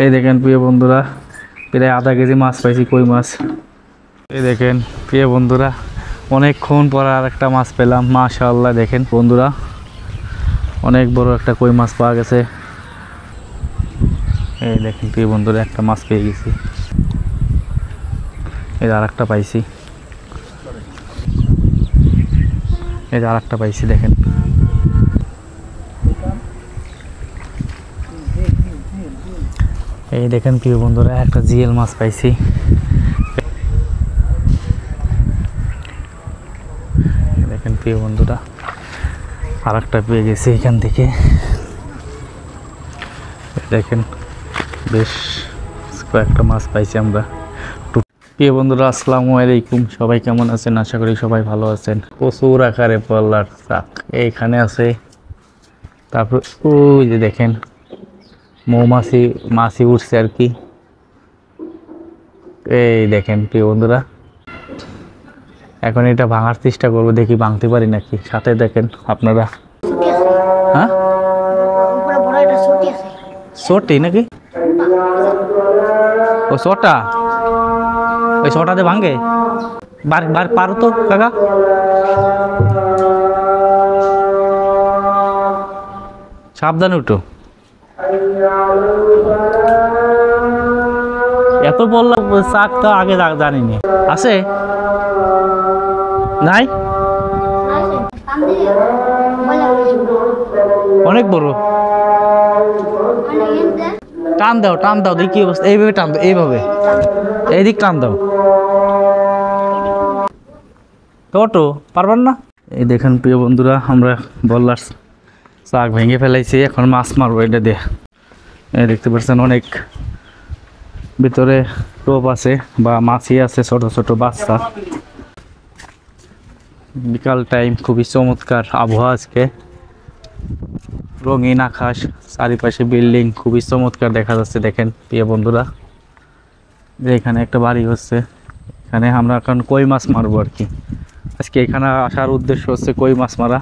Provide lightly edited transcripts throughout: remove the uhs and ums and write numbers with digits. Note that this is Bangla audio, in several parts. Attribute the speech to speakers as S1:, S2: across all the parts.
S1: এই দেখেন প্রিয় বন্ধুরা, প্রায় আধা কেজি মাছ পাইছি, কই মাছ। এই দেখেন প্রিয় বন্ধুরা, অনেকক্ষণ পর আর একটা মাছ পেলাম, মাশাআল্লাহ। দেখেন বন্ধুরা, অনেক বড় একটা কই মাছ পাওয়া গেছে। এই দেখেন প্রিয় বন্ধুরা, একটা মাছ পেয়ে গেছি। এই আর একটা পাইছি, এই আর একটা পাইছি। দেখেন এই দেখেন প্রিয় বন্ধুরা, একটা জিএল মাছ পাইছি। দেখেন প্রিয় বন্ধুরা, আর একটা পেয়ে গেছি এখান থেকে। দেখেন বেশ কয়েকটা মাছ পাইছি আমরা। প্রিয় বন্ধুরা, আসসালামু আলাইকুম। সবাই কেমন আছেন? আশা করি সবাই ভালো আছেন। প্রচুর আকারে পল্লার চাক এইখানে আছে। তারপর ওই যে দেখেন মৌমাছি, মাছি উঠছে আর কি। এই দেখেন প্রিয় বন্ধুরা, এখন এটা ভাঙার চেষ্টা করবো, দেখি ভাঙতে পারি নাকি। সাথে দেখেন আপনারা। হ্যাঁ, ছোটি নাকি? ও ছোটা, ওই ছোটাতে ভাঙে। বার বার পারো তো কাকা। সাবধানে উঠো। এত বললাম চাক তো আগে জানিনি। আছে নাই? অনেক বড়। টান দাও, টান দাও, দেখি অবস্থা। এইভাবে টান দাও, এইভাবে, এইদিক টান দাও। তো পারবেন না? এই দেখেন প্রিয় বন্ধুরা, আমরা বললার চাক ভেঙে ফেলাইছি, এখন মাছ মারবো এটা দিয়ে। এই দেখতে পাচ্ছেন অনেক ভিতরে টোপ আছে বা মাছি আছে, ছোট ছোট বাচ্চা। বিকাল টাইম, খুবই চমৎকার আবহাওয়া আজকে। রঙিন আকাশ, চারিপাশে বিল্ডিং, খুবই চমৎকার দেখা যাচ্ছে। দেখেন প্রিয় বন্ধুরা, যে এখানে একটা বাড়ি হচ্ছে, এখানে আমরা এখন কই মাছ মারবো আর কি। আজকে এখানে আসার উদ্দেশ্য হচ্ছে কই মাছ মারা।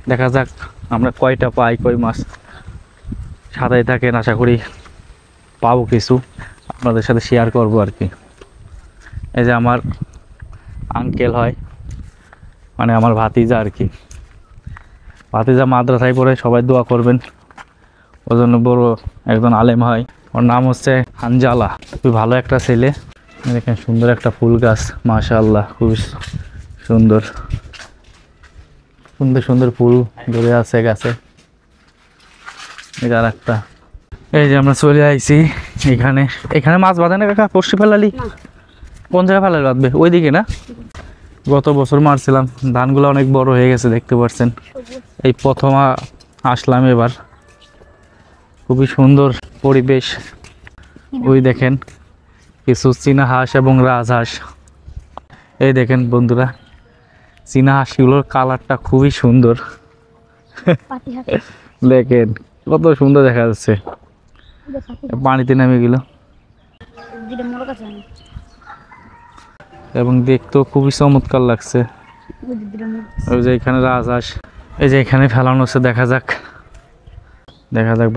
S1: দেখা যাক আমরা কয়টা পাই কই মাছ। সাদাই থাকেন, আশা করি পাবো কিছু, আপনাদের সাথে শেয়ার করবো আর কি। এই যে আমার আঙ্কেল হয়, মানে আমার ভাতিজা আর কি। ভাতিজা মাদ্রাসায় পড়ে, সবাই দোয়া করবেন। ওর জন্য বড় একজন আলেম হয়। ওর নাম হচ্ছে হানজালা, খুবই ভালো একটা ছেলে। দেখেন সুন্দর একটা ফুল গাছ, মাশাআল্লাহ, খুবই সুন্দর সুন্দর সুন্দর ফুল ধরে আছে গাছে। এটা আর একটা। এই যে আমরা চলে আইছি এখানে। এখানে মাছ বাঁধে না কাকা? পড়শি ফেলালি? কোন জায়গায় ফেলালি বাঁধবে? ওইদিকে না? গত বছর মারছিলাম, ধানগুলো অনেক বড় হয়ে গেছে, দেখতে পাচ্ছেন। এই প্রথম আসলাম এবার। খুবই সুন্দর পরিবেশ। ওই দেখেন কিছু চীনা হাঁস এবং রাজহাঁস। এই দেখেন বন্ধুরা, চীনা হাঁসগুলোর কালারটা খুবই সুন্দর। দেখেন কত সুন্দর দেখা যাচ্ছে, পানিতে নামে গেল। এবং দেখতেও খুবই চমৎকার লাগছে। ওই যে এখানে রাজহাঁস, এই যে এখানে ফেলানো হচ্ছে, দেখা যাক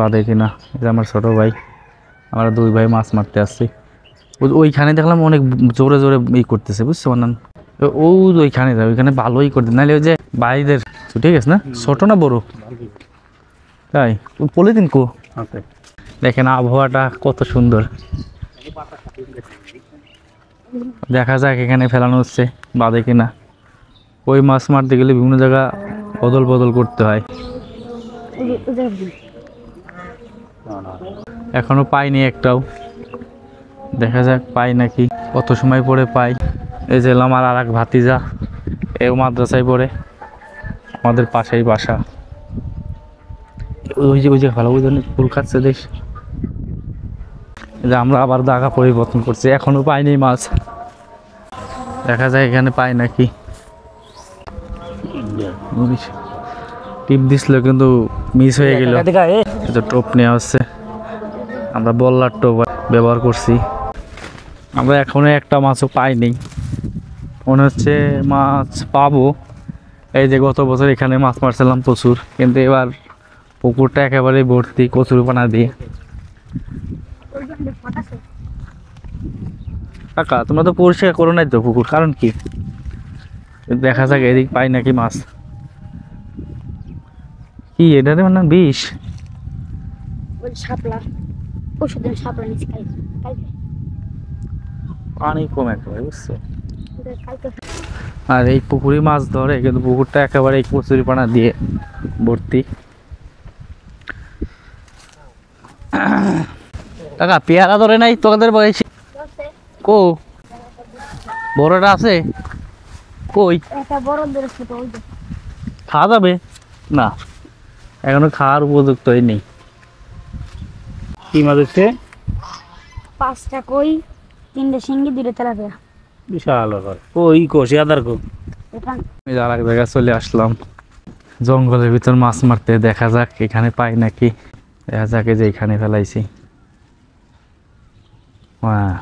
S1: বাঁধে কিনা। এই যে আমার ছোট ভাই, আমরা দুই ভাই মাছ মারতে আসছি। ওইখানে দেখলাম অনেক জোরে জোরে ই করতেছে, বুঝছো বানান? ওইখানে যাবে, ওইখানে ভালোই করতে, নাহলে ওই যে ভাইদের ঠিক আছে না? ছোট না বড়? তাই পলিথিন কো। দেখেন আবহাওয়াটা কত সুন্দর, দেখা যাক এখানে ফেলানো হচ্ছে বাঁধে কিনা। ওই মাছ মারতে গেলে বিভিন্ন জায়গা বদল বদল করতে হয়। এখনো পাইনি একটাও, দেখা যাক পাই নাকি, কত সময় পরে পাই। এই যে আমার আর এক ভাতিজা, এও মাদ্রাসায় পড়ে, আমাদের পাশেই বাসা। ওই যে ভালো, ওই জন্য ফুল খাচ্ছে দেশ। যে আমরা আবার জায়গা পরিবর্তন করছি, এখনো পাইনি মাছ, দেখা যায় এখানে পাই নাকি। টিপ দিছিল কিন্তু মিস হয়ে গেল। টোপ নেওয়া হচ্ছে, আমরা বল্লার টোপ ব্যবহার করছি। আমরা এখনো একটা মাছও পাইনি, মনে হচ্ছে মাছ পাবো। এই যে গত বছর এখানে মাছ মারছিলাম প্রচুর, কিন্তু এবার পুকুরটা একেবারে ভর্তি কচুরিপানা দিয়ে। কাকা তোমরা তো পরিষ্কার করো নাই তো পুকুর, কারণ কি? দেখা যাক এদিক পাই নাকি মাছ। কি এটা রে, মানে বিষ? পানি কম একেবারে, বুঝছো? আর এই পুকুরে মাছ ধরে, কিন্তু পুকুরটা একেবারে এই কচুরি পানা দিয়ে ভর্তি। কাকা পেয়ারা ধরে নাই তোদের বয়সে? কো বড়টা আছে কই? খাওয়া যাবে না, এখনো খাওয়ার উপযুক্তই নেই। কি মাছ হচ্ছে?
S2: 5টা কই, 3টে শিঙ্গি, 2টা তেলাপিয়া।
S1: বিশাল ব্যাপার। ওই কষি আদার কো আর এক জায়গায় চলে আসলাম, জঙ্গলের ভিতর মাছ মারতে। দেখা যাক এখানে পাই নাকি। দেখা যাক যে এখানে ফেলাইছি। হ্যাঁ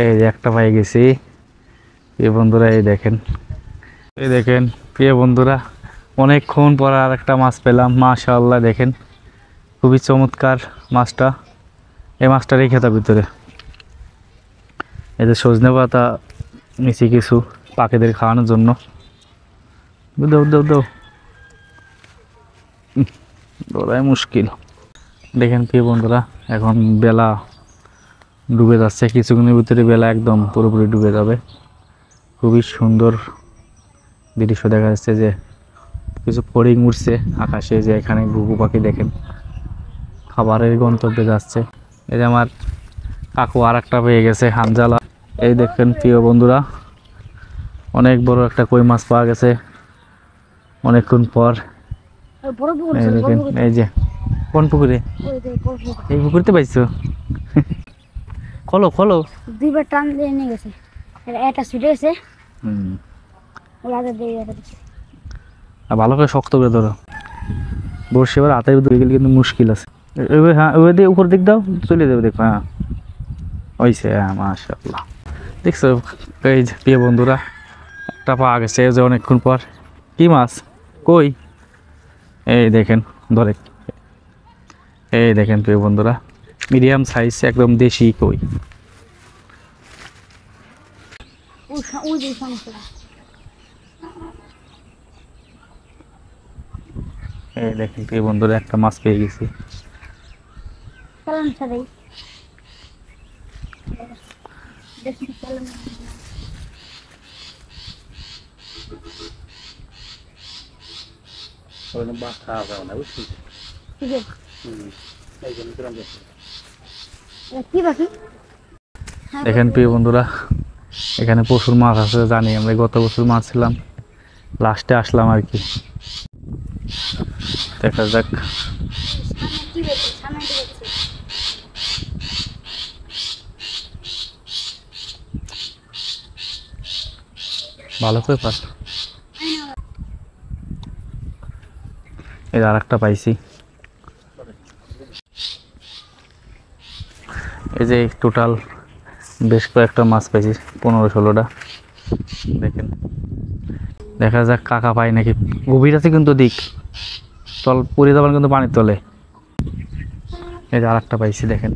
S1: এই যে একটা পাই গেছি। প্রিয় বন্ধুরা এই দেখেন, এই দেখেন প্রিয় বন্ধুরা, অনেকক্ষণ পর আর একটা মাছ পেলাম। মাশাআল্লাহ, দেখেন খুবই চমৎকার মাছটা। এই মাছটা রেখে তার ভিতরে এই যে সজনে পাতা নিচে কিছু পাখিদের খাওয়ানোর জন্য। দাও দাও দাও, ধরাই মুশকিল। দেখেন প্রিয় বন্ধুরা, এখন বেলা ডুবে যাচ্ছে, কিছুক্ষণের ভিতরে বেলা একদম পুরোপুরি ডুবে যাবে। খুবই সুন্দর দৃশ্য দেখা যাচ্ছে, যে কিছু ফড়িং উঠছে আকাশে, যে এখানে ঘুঘু পাখি দেখেন খাবারের গন্তব্যে যাচ্ছে। এই যে আমার কাকু আর একটা পেয়ে গেছে, হামজালা। এই দেখেন প্রিয় বন্ধুরা, অনেক বড় একটা কই মাছ পাওয়া গেছে অনেকক্ষণ পর। এই দেখেন, এই যে কোন পুকুরে? এই পুকুরতে পাইছো? খোলো খোলো।
S2: 2বার টান দিয়ে নিয়ে গেছে, এটা ছুটে গেছে।
S1: আর ভালো করে শক্ত করে ধরো, বসে এবার হাতে ধরে গেলে কিন্তু মুশকিল আছে। হ্যাঁ ওই দিয়ে উপর দিক দাও, চলে যাবে। দেখো, হ্যাঁ হয়েছে, হ্যাঁ মাশাআল্লাহ। দেখছো এই যে প্রিয় বন্ধুরা, একটা পাওয়া গেছে যে অনেকক্ষণ পর। কি মাছ? কই? এই দেখেন ধরে, এই দেখেন প্রিয় বন্ধুরা, মিডিয়াম সাইজ একদম দেশি কই। এই দেখেন প্রিয় বন্ধুরা, একটা মাছ পেয়ে গেছি। দেখেন প্রিয় বন্ধুরা, এখানে প্রচুর মাছ আছে, জানি আমরা গত বছর মাছ ছিলাম, লাস্টে আসলাম আর কি। দেখা যাক। ভালো করে পাস। এই আর একটা পাইছি। এই যে টোটাল বেশ কয়েকটা মাছ পাইছি, 15-16টা। দেখেন, দেখা যাক কাকা পাই নাকি। গভীর আছে কিন্তু দিক, তল পড়ে যাবেন কিন্তু পানির তলে। এই যে আর একটা পাইছি, দেখেন।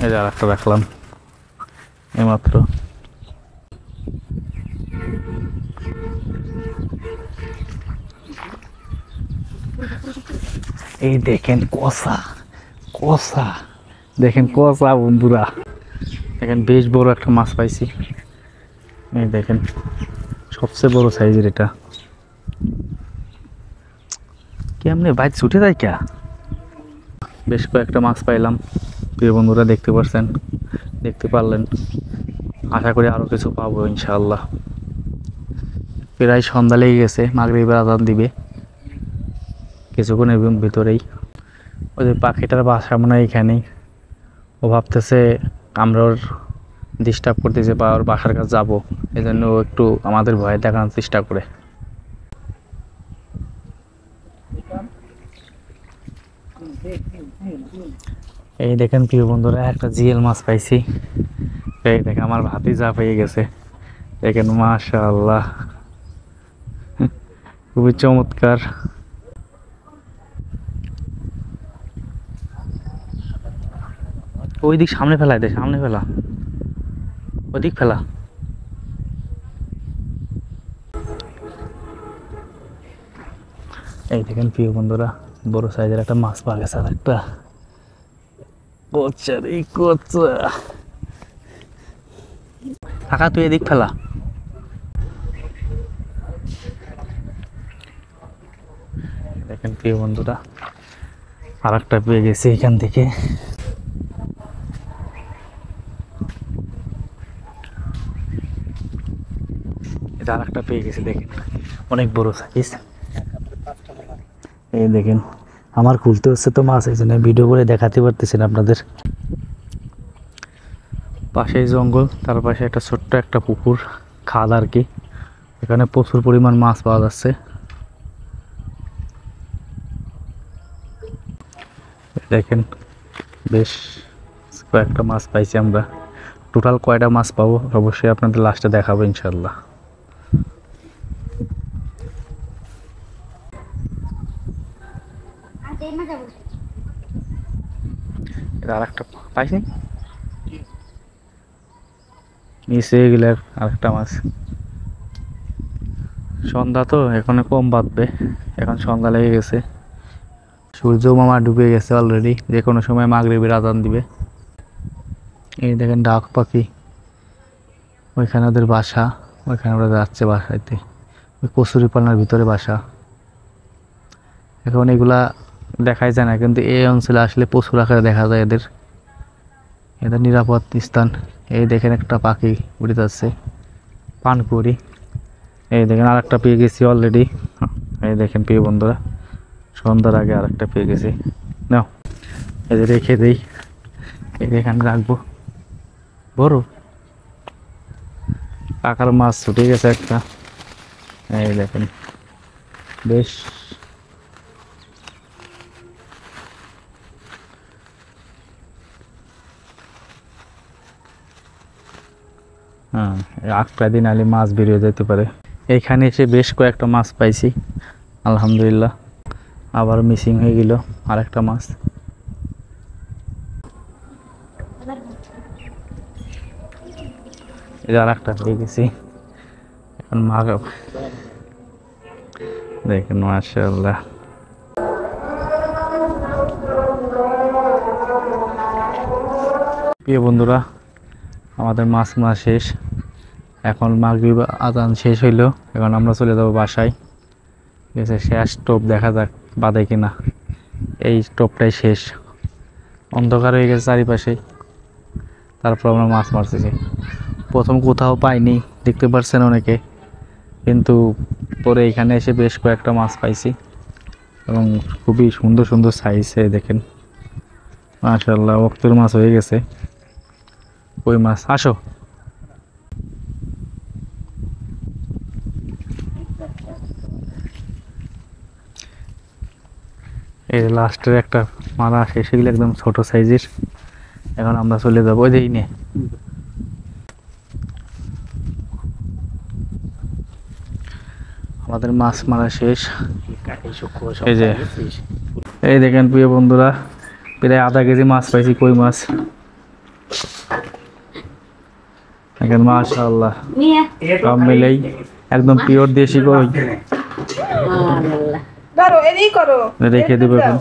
S1: এই যে আর একটা রাখলাম এইমাত্র। এই দেখেন কষা কষা, দেখেন কষা বন্ধুরা, দেখেন বেশ বড় একটা মাছ পাইছি। এই দেখেন সবচেয়ে বড় সাইজের এটা। কেমনে বাইক ছুটে যায় কে? বেশ কয়েকটা মাছ পাইলাম প্রিয় বন্ধুরা, দেখতে পারলেন। আশা করি আরো কিছু পাবো ইনশাআল্লাহ। প্রায় সন্ধ্যা লেগে গেছে, মাগরিবের আজান দিবে কিছুক্ষণের ভিতরেই। ওই যে পাখিটার বাসা মনে হয় এখানেই। ও ভাবতেছে আমরা ওর ডিস্টার্ব করতেছে বা ওর বাসার কাছে যাবো, এই জন্য ও একটু আমাদের ভয় দেখানোর চেষ্টা করে। এই দেখেন প্রিয় বন্ধুরা, একটা জিএল মাছ পাইছি। এই দেখেন আমার ভাতিজা পেয়ে গেছে, দেখেন মাশাআল্লাহ। খুবই চমৎকার। ওই দিক সামনে ফেলা দে, সামনে ফেলা, ওই দিক ফেলা। এই দেখেন প্রিয় বন্ধুরা, বড় সাইজের একটা মাছ পাওয়া গেছে। আর একটা কোচা রে কোচা, কাকা তুই এদিক ফেলা। দেখেন প্রিয় বন্ধুরা, আর একটা পেয়ে গেছি এখান থেকে। এটা আর একটা পেয়ে গেছি, দেখেন অনেক বড় সাইজ। এই দেখেন, আমার খুলতে হচ্ছে তো মাছ, এই জন্য ভিডিও করে দেখাতে পারতেছেন আপনাদের। পাশেই জঙ্গল, তার পাশে একটা ছোট্ট একটা পুকুর, খাল আর কি। এখানে প্রচুর পরিমাণ মাছ পাওয়া যাচ্ছে। দেখেন বেশ কয়েকটা মাছ পাইছি আমরা। টোটাল কয়টা মাছ পাবো অবশ্যই আপনাদের লাস্টে দেখাবো ইনশাল্লাহ। আর একটা পাইছি মিস হয়ে গেলে আরেকটা মাছ। সন্ধ্যা তো এখন কম বাঁধবে, এখন সন্ধ্যা লেগে গেছে, সূর্য মামা ডুবে গেছে অলরেডি, যে কোনো সময় মাগরিবের আজান দিবে। এই দেখেন ডাক পাখি, ওইখানে ওদের বাসা, ওইখানে ওরা যাচ্ছে বাসাইতে, ওই কচুরি পালনার ভিতরে বাসা। এখন এগুলা দেখাই যায় না, কিন্তু এই অঞ্চলে আসলে প্রচুর আকারে দেখা যায় এদের, এদের নিরাপদ স্থান। এই দেখেন একটা পাখি উড়ে যাচ্ছে, পানকুড়ি। এই দেখেন আর একটা পেয়ে গেছি অলরেডি। এই দেখেন প্রিয় বন্ধুরা, সন্ধ্যার আগে আর একটা পেয়ে গেছি। নাও এই যে রেখে দেই, এই এখানে রাখবো। বড় কাকার মাছ ছুটে গেছে একটা। এই দেখেন বেশ হ্যাঁ, একটা দিন আলে মাছ বেরিয়ে যেতে পারে। এইখানে এসে বেশ কয়েকটা মাছ পাইছি আলহামদুলিল্লাহ। আবার মিসিং হয়ে গেল আরেকটা মাছ। এই আর একটা পেয়ে গেছি এখন দেখেন মাশাআল্লাহ। প্রিয় বন্ধুরা, আমাদের মাছ মারা শেষ, এখন মাগরিব আজান শেষ হইলো, এখন আমরা চলে যাব বাসায়। ঠিক আছে, শেষ টোপ দেখা যাক বাদে কিনা। এই টোপটাই শেষ, অন্ধকার হয়ে গেছে চারিপাশে, তারপর আমরা মাছ মারতেছি। প্রথম কোথাও পাইনি, দেখতে পারছেন অনেকে, কিন্তু পরে এখানে এসে বেশ কয়েকটা মাছ পাইছি এবং খুবই সুন্দর সুন্দর সাইজ। দেখেন মাশাআল্লাহ, ওক্তর মাছ হয়ে গেছে। কই মাছ, আসো। এই লাস্টের একটা মারা শেষ হয়ে গেলে একদম ছোট সাইজের। এখন আমরা চলে যাবো ওই দিকে নিয়ে। আমাদের মাছ মারা শেষ। এই যে এই দেখেন প্রিয় বন্ধুরা, প্রায় আধা কেজি মাছ পাইছি, কই মাছ। দেখেন মাশাআল্লাহ, সব মিলেই একদম পিওর দেশি কই। রেখে দেবো এখন।